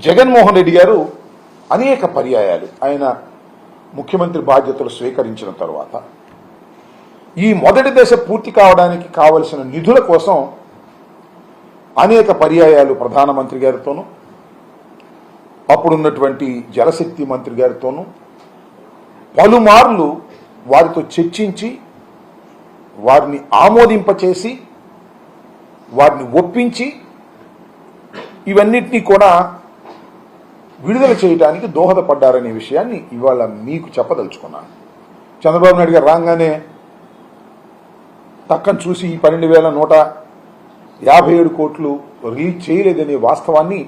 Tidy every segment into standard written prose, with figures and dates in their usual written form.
జగన్మోహన్ రెడ్డి గారు అనేక పర్యాయాలు ఆయన ముఖ్యమంత్రి బాధ్యతలు స్వీకరించిన తర్వాత ఈ మొదటి దశ పూర్తి కావడానికి కావలసిన నిధుల కోసం అనేక పర్యాయాలు ప్రధానమంత్రి గారితోనూ అప్పుడున్నటువంటి జలశక్తి మంత్రి గారితోనూ పలుమార్లు వారితో చర్చించి వారిని ఆమోదింపచేసి వారిని ఒప్పించి ఇవన్నిటినీ కూడా విడుదల చేయడానికి దోహదపడ్డారనే విషయాన్ని ఇవాళ మీకు చెప్పదలుచుకున్నాను. చంద్రబాబు నాయుడు గారు తక్కన చూసి ఈ 12,157 కోట్లు రిలీజ్ చేయలేదనే వాస్తవాన్ని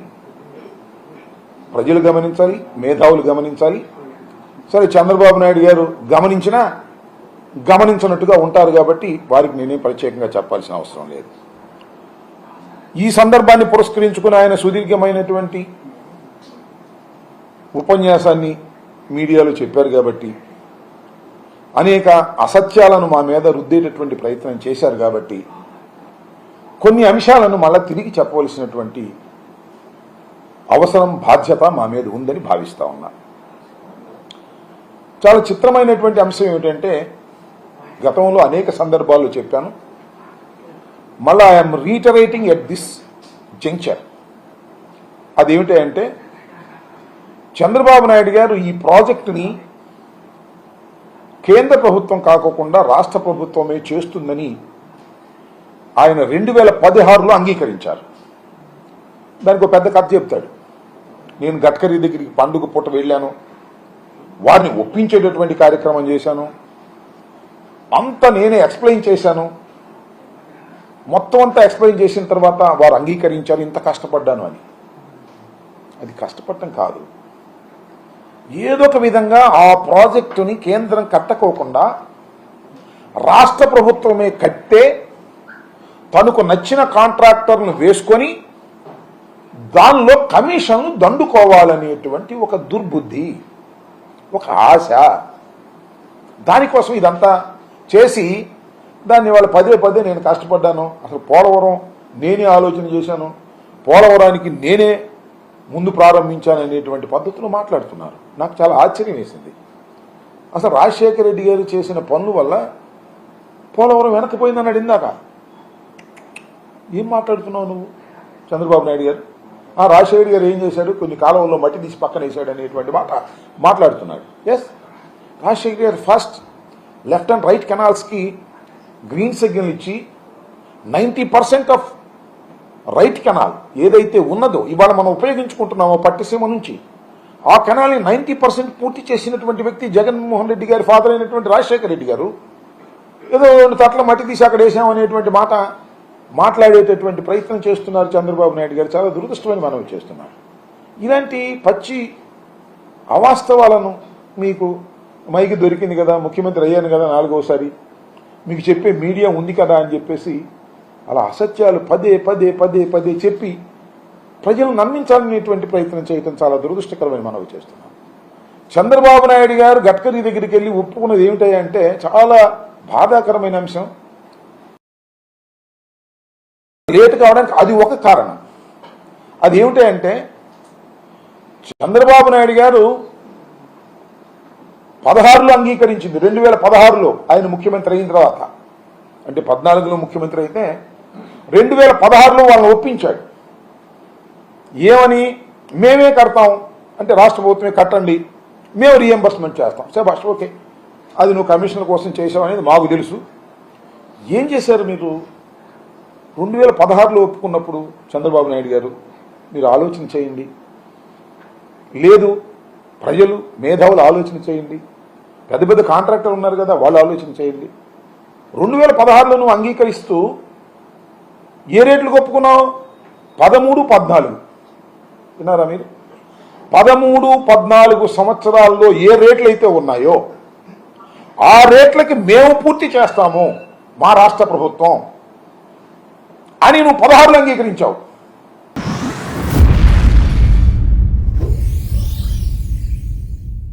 ప్రజలు గమనించాలి, మేధావులు గమనించాలి. సరే, చంద్రబాబు నాయుడు గారు గమనించినట్టుగా ఉంటారు కాబట్టి వారికి నేనేం ప్రత్యేకంగా చెప్పాల్సిన అవసరం లేదు. ఈ సందర్భాన్ని పురస్కరించుకుని ఆయన సుదీర్ఘమైనటువంటి ఉపన్యాసాన్ని మీడియాలో చెప్పారు కాబట్టి, అనేక అసత్యాలను మా మీద రుద్దేటటువంటి ప్రయత్నం చేశారు కాబట్టి కొన్ని అంశాలను మళ్ళా తిరిగి చెప్పవలసినటువంటి అవసరం, బాధ్యత మా మీద ఉందని భావిస్తా ఉన్నా. చాలా చిత్రమైనటువంటి అంశం ఏమిటంటే, గతంలో అనేక సందర్భాల్లో చెప్పాను, మళ్ళా I'm reiterating at this juncture. అదేమిటంటే, చంద్రబాబు నాయుడు గారు ఈ ప్రాజెక్టుని కేంద్ర ప్రభుత్వం కాకుండా రాష్ట్ర ప్రభుత్వమే చేస్తుందని ఆయన 2016లో అంగీకరించారు. దానికి ఒక పెద్ద కథ చెప్తాడు. నేను గడ్కరీ దగ్గరికి పండుగ పూట వెళ్ళాను, వారిని ఒప్పించేటటువంటి కార్యక్రమం చేశాను, అంతా నేనే ఎక్స్ప్లెయిన్ చేశాను, మొత్తం అంతా ఎక్స్ప్లెయిన్ చేసిన తర్వాత వారు అంగీకరించారు, ఇంత కష్టపడ్డాను అని. అది కష్టపడటం కాదు, ఏదో ఒక విధంగా ఆ ప్రాజెక్టుని కేంద్రం కట్టకోకుండా రాష్ట్ర ప్రభుత్వమే కట్టే తనకు నచ్చిన కాంట్రాక్టర్ను వేసుకొని దానిలో కమిషన్లు దండుకోవాలనేటువంటి ఒక దుర్బుద్ధి, ఒక ఆశ. దానికోసం ఇదంతా చేసి దాన్ని వాళ్ళు పదే నేను కష్టపడ్డాను, అసలు పోలవరం నేనే ఆలోచన చేశాను, పోలవరానికి నేనే ముందు ప్రారంభించాను అనేటువంటి పద్ధతులు మాట్లాడుతున్నారు. నాకు చాలా ఆశ్చర్యం వేసింది. అసలు రాజశేఖర రెడ్డి గారు చేసిన పనుల వల్ల పోలవరం వెనకపోయిందన్నాడు ఇందాక. ఏం మాట్లాడుతున్నావు నువ్వు చంద్రబాబు నాయుడు గారు? రాజశేఖర గారు ఏం చేశాడు, కొన్ని కాలంలో మట్టి తీసి పక్కన వేసాడు అనేటువంటి మాట మాట్లాడుతున్నాడు. ఎస్, రాజశేఖర గారు ఫస్ట్ లెఫ్ట్ అండ్ రైట్ కెనాల్స్కి గ్రీన్ సిగ్నల్ ఇచ్చి 90% ఆఫ్ రైట్ కెనాల్ ఏదైతే ఉన్నదో ఇవాళ మనం ఉపయోగించుకుంటున్నామో పట్టిసీమ నుంచి, ఆ కెనాల్ని 90% పూర్తి చేసినటువంటి వ్యక్తి జగన్మోహన్ రెడ్డి గారి ఫాదర్ అయినటువంటి రాజశేఖర రెడ్డి గారు. ఏదో 2 తట్ల మట్టి తీసి అక్కడ వేసామనేటువంటి మాట మాట్లాడేటటువంటి ప్రయత్నం చేస్తున్నారు చంద్రబాబు నాయుడు గారు. చాలా దురదృష్టమని మనవి చేస్తున్నారు. ఇలాంటి పచ్చి అవాస్తవాలను మీకు మైకి దొరికింది కదా, ముఖ్యమంత్రి అయ్యాను కదా 4వసారి, మీకు చెప్పే మీడియా ఉంది కదా అని చెప్పేసి అలా అసత్యాలు పదే చెప్పి ప్రజలను నమ్మించాలనేటువంటి ప్రయత్నం చేయడం చాలా దురదృష్టకరమని మనవి చేస్తున్నాం. చంద్రబాబు నాయుడు గారు గడ్కరీ దగ్గరికి వెళ్ళి ఒప్పుకున్నది ఏమిటంటే చాలా బాధాకరమైన అంశం. లేట్ కావడానికి అది ఒక కారణం. అది ఏమిటంటే, చంద్రబాబు నాయుడు గారు 16లో అంగీకరించింది, 2016లో ఆయన ముఖ్యమంత్రి అయిన తర్వాత. అంటే 14లో ముఖ్యమంత్రి అయితే 2016లో వాళ్ళని ఒప్పించాడు. ఏమని? మేమే కడతాం అంటే రాష్ట్ర ప్రభుత్వమే కట్టండి, మేము రీఎంబర్స్మెంట్ చేస్తాం. సరే ఫస్ట్ ఓకే, అది నువ్వు కమిషనర్ కోసం చేసావు అనేది మాకు తెలుసు. ఏం చేశారు మీరు 2016లో ఒప్పుకున్నప్పుడు? చంద్రబాబు నాయుడు గారు మీరు ఆలోచన చేయండి, లేదు ప్రజలు మేధావులు ఆలోచన చేయండి, పెద్ద కాంట్రాక్టర్ ఉన్నారు కదా వాళ్ళు ఆలోచన చేయండి. 2016లో నువ్వు అంగీకరిస్తూ ఏ రేట్లకు ఒప్పుకున్నావు? 13, 14. విన్నారా మీరు? 13, 14 సంవత్సరాల్లో ఏ రేట్లు అయితే ఉన్నాయో ఆ రేట్లకి మేము పూర్తి చేస్తాము మా రాష్ట్ర ప్రభుత్వం అని నువ్వు 16లో అంగీకరించావు.